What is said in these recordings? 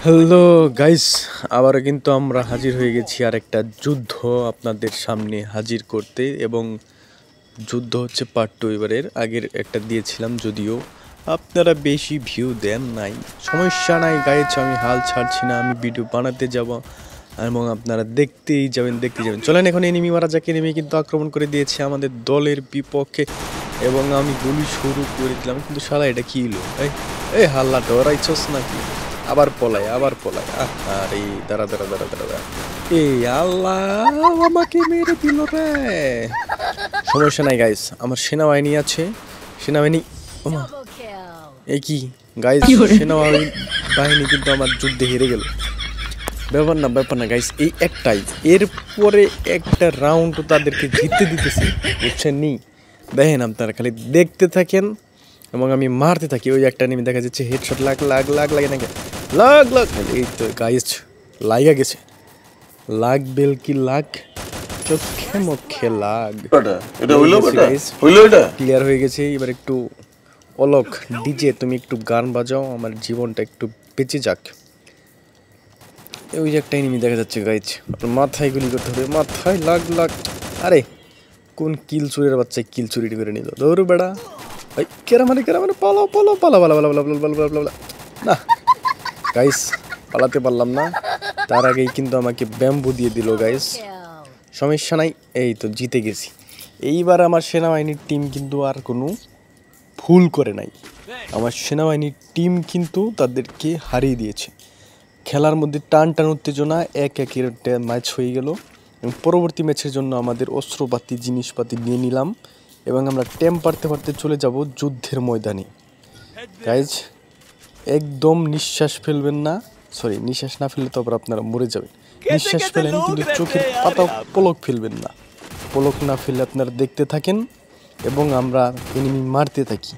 Hello guys, আবারও কিন্তু আমরা হাজির হয়ে গেছি আর একটা যুদ্ধ আপনাদের সামনে হাজির করতে। এবং যুদ্ধ হচ্ছে পার্ট 2। এবারের আগের একটা দিয়েছিলাম, যদিও আপনারা বেশি ভিউ দেন নাই, সমস্যা নাই গাইস, আমি হাল ছাড়ছি না, আমি ভিডিও বানাতে যাব এবং আপনারা দেখতেই যাবেন। চলেন এখন এনিমি মারা যাক। এনিমি কিন্তু আক্রমণ করে দিয়েছে আমাদের দলের বিপক্ষে এবং আমি গুলি শুরু করে দিলাম, কিন্তু শালা এটা কি হলো? এই হাল্লা ডরাইছস নাকি? আবার পলায় আরে দাঁড়া দাঁড়া দাঁড়া দাঁড়া, এই আল্লাহ আমাকে মেরে দিল রে। সমস্যা নাই গাইস, আমার সেনাবাহিনী আছে। সেনাবাহিনী ওমা, এই কি গাইস, সেনাবাহিনী কিন্তু আমার যুদ্ধে হেরে গেল। ব্যাপার না গাইস, এই একটাই, এরপরে একটা রাউন্ড তাদেরকে জিততে দিতেছি, বুঝছেন নি? দেখেন আপনারা খালি দেখতে থাকেন এবং আমি মারতে থাকি। ওই একটা নেমে দেখা যাচ্ছে হেডশট লাগে নাকি লাগ এই তো গাইস লাগা গেছে। লাগ বেল কি লাগ, চোখে মুখে লাগ। এটা হইলো এটা ক্লিয়ার হয়ে গেছে। এবার একটু অলোক ডিজে, তুমি একটু গান বাজাও, আমার জীবনটা একটু বেঁচে যাক। ওই যে একটা এনিমি দেখা যাচ্ছে গাইস, আপনার মাথায় গুলি করতে হবে, মাথায় লাগ। আরে কোন কিল চুরির বাচ্চা কিল চুরি করে নিল, দৌড় বেড়া। কেরা মানে পালা না গাইস, পালাতে পারলাম না। তার আগেই কিন্তু আমাকে ব্যাম্বু দিয়ে দিল গাইস। সমস্যা নাই, এই তো জিতে গেছি। এইবার আমার সেনাবাহিনীর টিম কিন্তু আর কোনো ভুল করে নাই। আমার সেনাবাহিনীর টিম কিন্তু তাদেরকে হারিয়ে দিয়েছে। খেলার মধ্যে টান উত্তেজনা, একের ম্যাচ হয়ে গেল এবং পরবর্তী ম্যাচের জন্য আমাদের অস্ত্রপাতি জিনিসপাতি নিয়ে নিলাম এবং আমরা পারতে চলে যাব যুদ্ধের ময়দানে। গাইজ একদম নিঃশ্বাস ফেলবেন না, নিঃশ্বাস না ফেললে তো আবার আপনারা মরে যাবেন। নিঃশ্বাস ফেলেন কিন্তু চোখের পাতা পলক ফেলবেন না। পলক না ফেললে আপনারা দেখতে থাকেন এবং আমরা এনিমি মারতে থাকি।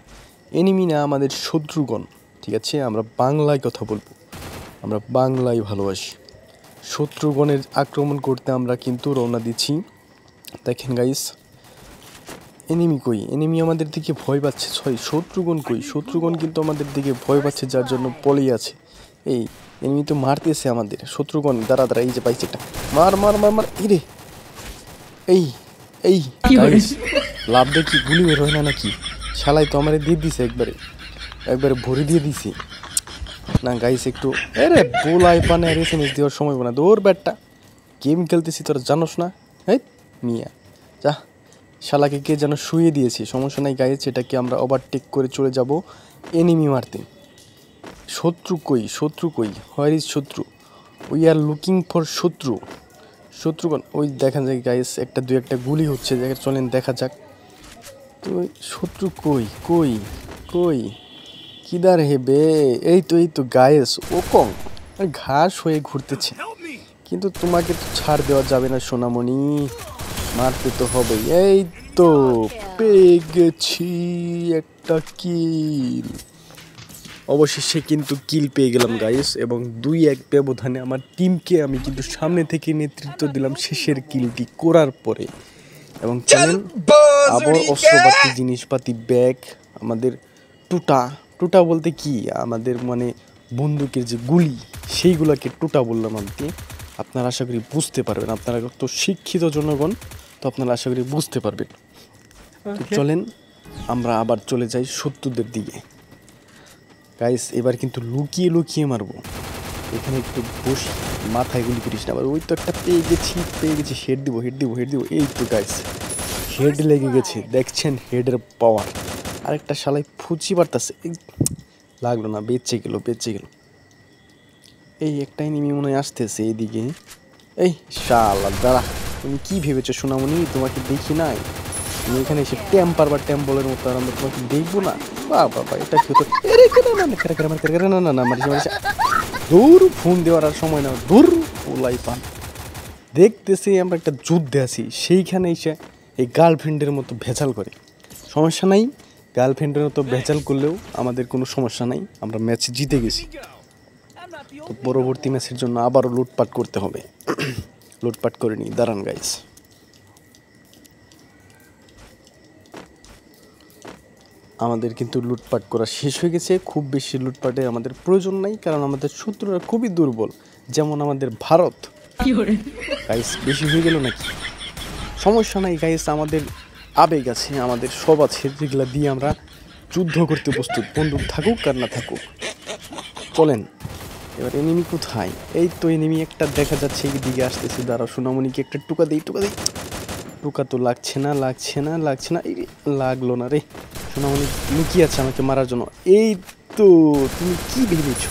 এনিমি না, আমাদের শত্রুগণ, ঠিক আছে? আমরা বাংলায় কথা বলবো, আমরা বাংলায় ভালোবাসি। শত্রুগণের আক্রমণ করতে আমরা কিন্তু রওনা দিচ্ছি। দেখেন গাইস, এনিমি কই? এনিমি আমাদের দিকে ভয় পাচ্ছে। শত্রুগণ কই? শত্রুগণ কিন্তু আমাদের দিকে ভয় পাচ্ছে, যার জন্য পলেই আছে। এই এনিমি তো মারতেছে আমাদের শত্রুগণ। দাঁড়া, এই যে পাইছে একটা, মার ইরে। এই গাইস, লাভ দেখি গুলি বের হয় না নাকি? শালাই তো আমারে দিয়ে দিছে, একবারে ভরে দিয়ে দিছে। না গাইস, একটু আরে বোলাই পানে আর এসএমএস দেওয়ার সময় না, দৌড় ব্যাটটা, গেম খেলতেছি তোরা জানোস না? হ্যাঁ মিয়া, যা, শালাকে কে যেন শুয়ে দিয়েছে। সমস্যা নাই গাইস, এটাকে আমরা ওভারটেক করে চলে যাব এনিমি মারতে। শত্রু কই? হোয়ার ইজ শত্রু? উই আর লুকিং ফর শত্রুগণ। ওই দেখা যায় গাইস, দুই একটা গুলি হচ্ছে, চলেন দেখা যাক তো। শত্রু কই কিদার হেবে? এই তো গাইস, ও কম ঘাস হয়ে ঘুরতেছে, কিন্তু তোমাকে তো ছাড় দেওয়া যাবে না সোনামণি, মারতে তো হবে। এই তো পেয়ে গেছি একটা কিল, অবশেষে কিন্তু কিল পেয়ে গেলাম গাইস, এবং 2-1 ব্যবধানে আমার টিমকে আমি কিন্তু সামনে থেকে নেতৃত্ব দিলাম শেষের কিলটি করার পরে। এবং চলেন আবার অস্ত্রপাতি জিনিসপাতি ব্যাগ, আমাদের টুটা বলতে কি, আমাদের মানে বন্দুকের যে গুলি, সেইগুলোকে টুটা বললাম আমি। আপনারা আশা করি বুঝতে পারবেন, আপনারা তো শিক্ষিত জনগণ, তো আপনারা আশা করি বুঝতে পারবেন। তো চলেন আমরা আবার চলে যাই শত্রুদের দিকে। গাইস এবার কিন্তু লুকিয়ে মারবো। এখানে একটু বসি, মাথায় গুলি করিস না আবার। ওই তো একটা পেয়ে গেছি, হেড দিব। এই তো গাইস, হেড লেগে গেছে, দেখছেন হেডের পাওয়ার। আরেকটা শালাই ফুচি পারতাছে, লাগলো না, বেঁচে গেল। এই একটা এনিমি মনে হয় আসতেছে এইদিকে। এই শালা দাঁড়া, তুমি কি ভেবেছো সোনামণি? তোমাকে দেখি নাই, তুমি এখানে এসে টেম্পার বা টেম্পলের মতো, আর আমরা তোমাকে দেখবো না? বাবা এটা কি হতো? দূর ফোন দেওয়ার আর সময় না, দূর ওলাই পান। দেখতেছি আমরা একটা যুদ্ধে আছি, সেইখানে এসে এই গার্লফ্রেন্ডের মতো ভেজাল করে। সমস্যা নাই, গার্লফ্রেন্ডের মতো ভেজাল করলেও আমাদের কোনো সমস্যা নাই, আমরা ম্যাচ জিতে গেছি। তো পরবর্তী ম্যাচের জন্য আবারও লুটপাট করতে হবে। লুটপাট করে নিই, দাঁড়ান গাইস। আমাদের কিন্তু লুটপাট করা শেষ হয়ে গেছে। খুব বেশি লুটপাটের আমাদের প্রয়োজন নাই, কারণ আমাদের শত্রুরা খুবই দুর্বল, যেমন আমাদের ভারত। গাইস বেশি হয়ে গেল নাকি? সমস্যা নাই গাইস, আমাদের আবেগ আছে, আমাদের সব আছে, যেগুলা দিয়ে আমরা যুদ্ধ করতে প্রস্তুত, বন্দুক থাকুক আর না থাকুক। চলেন এবার। এনিমি কোথায়? এই তো এনিমি একটা দেখা যাচ্ছে, এই দিকে আসতেছে। দাঁড়াও সোনামণিকে একটা টোকা দিই, টোকা দিই। টোকা তো লাগছে না, লাগছে না, লাগছে না। এই লাগলো না রে। সোনামণি লুকিয়ে আছে আমাকে মারার জন্য। এই তো, তুমি কি ভেবেছো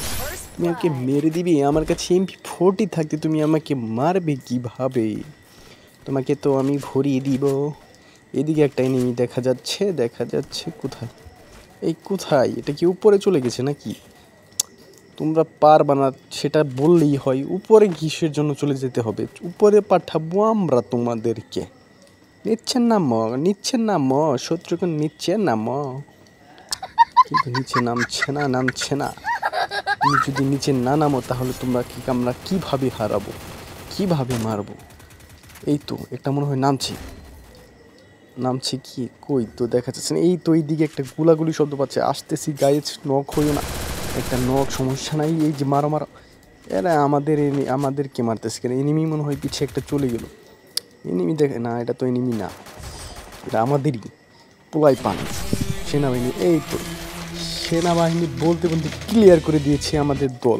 তুমি আমাকে মেরে দিবে? আমার কাছে MP40 থাকতে তুমি আমাকে মারবে কিভাবে? তোমাকে তো আমি ভরিয়ে দিব। এদিকে একটা এনিমি দেখা যাচ্ছে, দেখা যাচ্ছে। কোথায়? এই কোথায়? এটা কি উপরে চলে গেছে নাকি? তোমরা পারবা না সেটা বললেই হয়, উপরে কিসের জন্য চলে যেতে হবে? উপরে পাঠাবো আমরা তোমাদেরকে। নিচ্ছেন না ম, নিচ্ছেন না ম, শত্রুকে নিচ্ছেন না ম। কিন্তু নিচে নামছে না, নামছে না। তুমি যদি নিচে না নামো তাহলে তোমরা আমরা কিভাবে হারাবো, কিভাবে মারবো? এই তো একটা মনে হয় নামছি, নামছি কি? কই তো দেখা যাচ্ছে না। এই তো এইদিকে একটা গুলাগুলি শব্দ পাচ্ছে, আসতেছি গাইজ। নক হইও না, একটা নক, সমস্যা নাই। এই যে মারো মারো। এরা আমাদেরকে মারতেছে কেন? এনিমি মনে হয় পিছিয়ে একটা চলে গেল। এনিমি দেখে না, এটা তো এনিমি না, এটা আমাদেরই পোলাই পান সেনাবাহিনী। এই তো সেনাবাহিনী বলতে বলতে ক্লিয়ার করে দিয়েছে আমাদের দল।